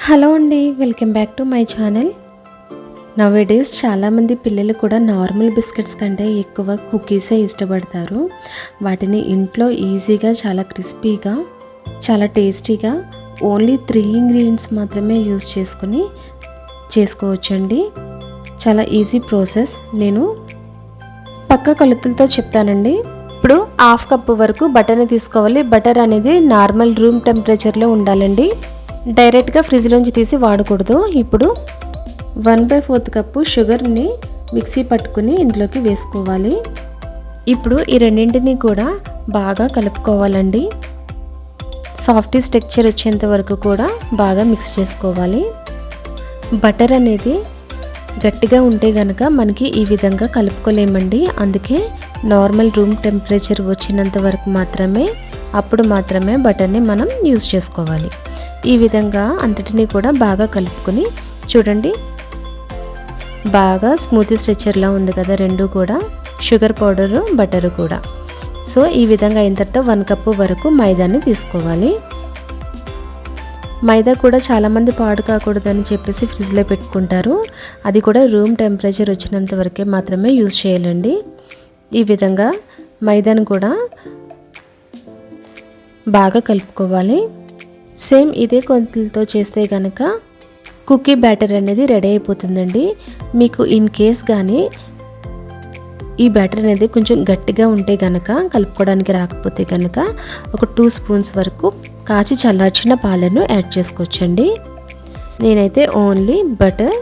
Hello అండి, welcome back to my channel. Nowadays చాలామంది పిల్లలు కూడా నార్మల్ బిస్కెట్స్ కంటే ఎక్కువ కుకీసే ఇష్టపడతారు. వాటిని ఇంట్లో ఈజీగా, చాలా క్రిస్పీగా, చాలా టేస్టీగా ఓన్లీ 3 ఇంగ్రీడియంట్స్ మాత్రమే యూజ్ చేసుకుని చేసుకోవచ్చండి. చాలా ఈజీ ప్రాసెస్. నేను పక్క కొలతలతో చెప్తానండి. ఇప్పుడు 1/2 కప్పు వరకు బటర్ని తీసుకోవాలి. బటర్ అనేది నార్మల్ రూమ్ టెంపరేచర్లో ఉండాలండి. డైరెక్ట్గా ఫ్రిడ్జ్లోంచి తీసి వాడకూడదు. ఇప్పుడు 1/4 కప్పు షుగర్ని మిక్సీ పట్టుకుని ఇందులోకి వేసుకోవాలి. ఇప్పుడు ఈ రెండింటిని కూడా బాగా కలుపుకోవాలండి. సాఫ్టీ టెక్స్చర్ వచ్చేంత వరకు కూడా బాగా మిక్స్ చేసుకోవాలి. బటర్ అనేది గట్టిగా ఉంటే కనుక మనకి ఈ విధంగా కలుపుకోలేమండి. అందుకే నార్మల్ రూమ్ టెంపరేచర్ వచ్చినంత వరకు అప్పుడు మాత్రమే బటర్ని మనం యూజ్ చేసుకోవాలి. ఈ విధంగా అంతటిని కూడా బాగా కలుపుకొని చూడండి, బాగా స్మూతీ స్ట్రక్చర్లా ఉంది కదా రెండు కూడా, షుగర్ పౌడరు బటరు కూడా. సో ఈ విధంగా అయిన తర్వాత 1 కప్పు వరకు మైదాని తీసుకోవాలి. మైదా కూడా చాలామంది పాడు కాకూడదని చెప్పేసి ఫ్రిడ్జ్లో పెట్టుకుంటారు. అది కూడా రూమ్ టెంపరేచర్ వచ్చినంత వరకే మాత్రమే యూజ్ చేయాలండి. ఈ విధంగా మైదాను కూడా బాగా కలుపుకోవాలి. సేమ్ ఇదే కొలతలతో చేస్తే కనుక కుకీ బ్యాటర్ అనేది రెడీ అయిపోతుందండి. మీకు ఇన్ కేస్ కానీ ఈ బ్యాటర్ అనేది కొంచెం గట్టిగా ఉంటే కనుక, కలుపుకోవడానికి రాకపోతే కనుక ఒక 2 స్పూన్స్ వరకు కాచి చల్లార్చిన పాలను యాడ్ చేసుకోవచ్చండి. నేనైతే ఓన్లీ బటర్,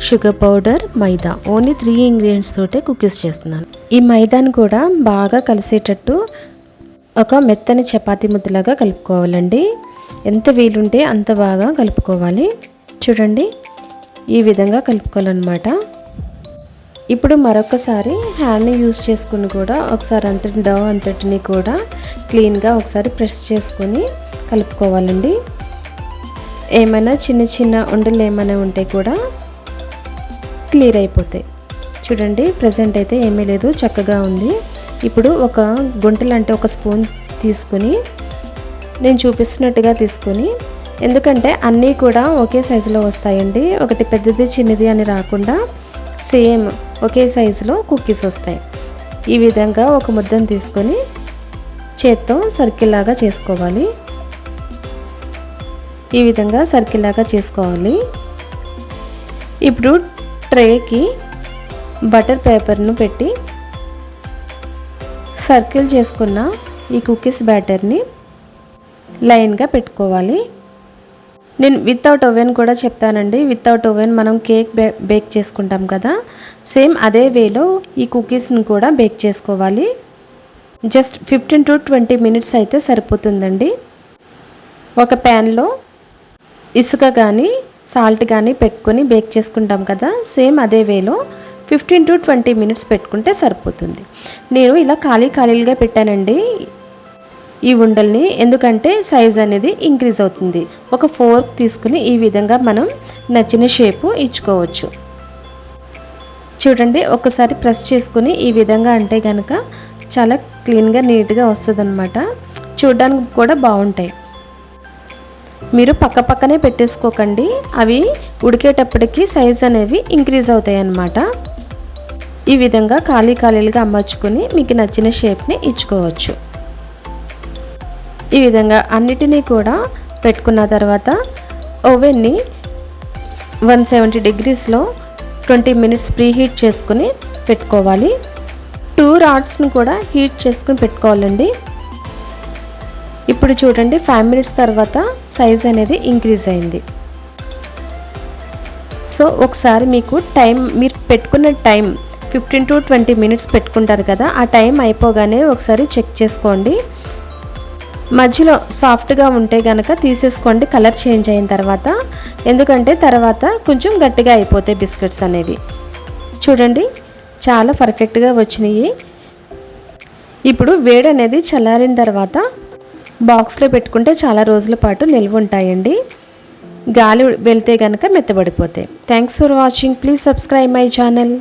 షుగర్ పౌడర్, మైదా, ఓన్లీ 3 ఇంగ్రీడియంట్స్ తోటే కుకీస్ చేస్తున్నాను. ఈ మైదాను కూడా బాగా కలిసేటట్టు ఒక మెత్తని చపాతీ ముద్దలాగా కలుపుకోవాలండి. ఎంత వీలుంటే అంత బాగా కలుపుకోవాలి. చూడండి, ఈ విధంగా కలుపుకోవాలన్నమాట. ఇప్పుడు మరొకసారి హ్యాండ్ని యూజ్ చేసుకుని కూడా ఒకసారి అంతటిని కూడా క్లీన్గా ఒకసారి ప్రెస్ చేసుకొని కలుపుకోవాలండి. ఏమైనా చిన్న చిన్న ఉండలు ఏమైనా ఉంటే కూడా క్లియర్ అయిపోతాయి. చూడండి, ప్రజెంట్ అయితే ఏమీ లేదు, చక్కగా ఉంది. ఇప్పుడు ఒక గుంటలంటే ఒక స్పూన్ తీసుకొని నేను చూపిస్తున్నట్టుగా తీసుకొని, ఎందుకంటే అన్నీ కూడా ఒకే సైజులో వస్తాయండి. ఒకటి పెద్దది చిన్నది అని రాకుండా సేమ్ ఒకే సైజులో కుకీస్ వస్తాయి. ఈ విధంగా ఒక ముద్దను తీసుకొని చేత్తో సర్కిల్ లాగా చేసుకోవాలి. ఈ విధంగా సర్కిల్ లాగా చేసుకోవాలి. ఇప్పుడు ట్రేకి బటర్ పేపర్ను పెట్టి సర్కిల్ చేసుకున్న ఈ కుకీస్ బ్యాటర్ని లైన్గా పెట్టుకోవాలి. నేను వితౌట్ ఓవెన్ కూడా చెప్తానండి. వితౌట్ ఓవెన్ మనం కేక్ బేక్ చేసుకుంటాం కదా, సేమ్ అదే వేలో ఈ కుకీస్ని కూడా బేక్ చేసుకోవాలి. జస్ట్ 15 to 20 మినిట్స్ అయితే సరిపోతుందండి. ఒక ప్యాన్లో ఇసుక కానీ సాల్ట్ కానీ పెట్టుకొని బేక్ చేసుకుంటాం కదా, సేమ్ అదే వేలో 15 to 20 మినిట్స్ పెట్టుకుంటే సరిపోతుంది. నేను ఇలా ఖాళీలుగా పెట్టానండి ఈ ఉండల్ని, ఎందుకంటే సైజ్ అనేది ఇంక్రీజ్ అవుతుంది. ఒక ఫోర్క్ తీసుకుని ఈ విధంగా మనం నచ్చిన షేపు ఇచ్చుకోవచ్చు. చూడండి, ఒకసారి ప్రెస్ చేసుకుని ఈ విధంగా అంటే కనుక చాలా క్లీన్గా నీట్గా వస్తుంది అన్నమాట. చూడడానికి కూడా బాగుంటాయి. మీరు పక్కనే పెట్టేసుకోకండి, అవి ఉడికేటప్పటికి సైజ్ అనేవి ఇంక్రీజ్ అవుతాయి అన్నమాట. ఈ విధంగా ఖాళీలుగా అమర్చుకొని మీకు నచ్చిన షేప్ని ఇచ్చుకోవచ్చు. ఈ విధంగా అన్నిటినీ కూడా పెట్టుకున్న తర్వాత ఓవెన్ని 170 degreesలో 20 మినిట్స్ ప్రీ హీట్ చేసుకుని పెట్టుకోవాలి. 2 రాడ్స్ను కూడా హీట్ చేసుకుని పెట్టుకోవాలండి. ఇప్పుడు చూడండి, 5 మినిట్స్ తర్వాత సైజ్ అనేది ఇంక్రీజ్ అయింది. సో ఒకసారి మీరు పెట్టుకున్న టైం 15 to 20 మినిట్స్ పెట్టుకుంటారు కదా, ఆ టైం అయిపోగానే ఒకసారి చెక్ చేసుకోండి. మధ్యలో సాఫ్ట్గా ఉంటే కనుక తీసేసుకోండి కలర్ చేంజ్ అయిన తర్వాత, ఎందుకంటే తర్వాత కొంచెం గట్టిగా అయిపోతాయి బిస్కెట్స్ అనేవి. చూడండి, చాలా పర్ఫెక్ట్గా వచ్చినాయి. ఇప్పుడు వేడి అనేది చల్లారిన తర్వాత బాక్స్లో పెట్టుకుంటే చాలా రోజుల పాటు నిల్వ ఉంటాయండి. గాలి వెళ్తే కనుక మెత్తబడిపోతాయి. Thanks for watching. Please subscribe my channel.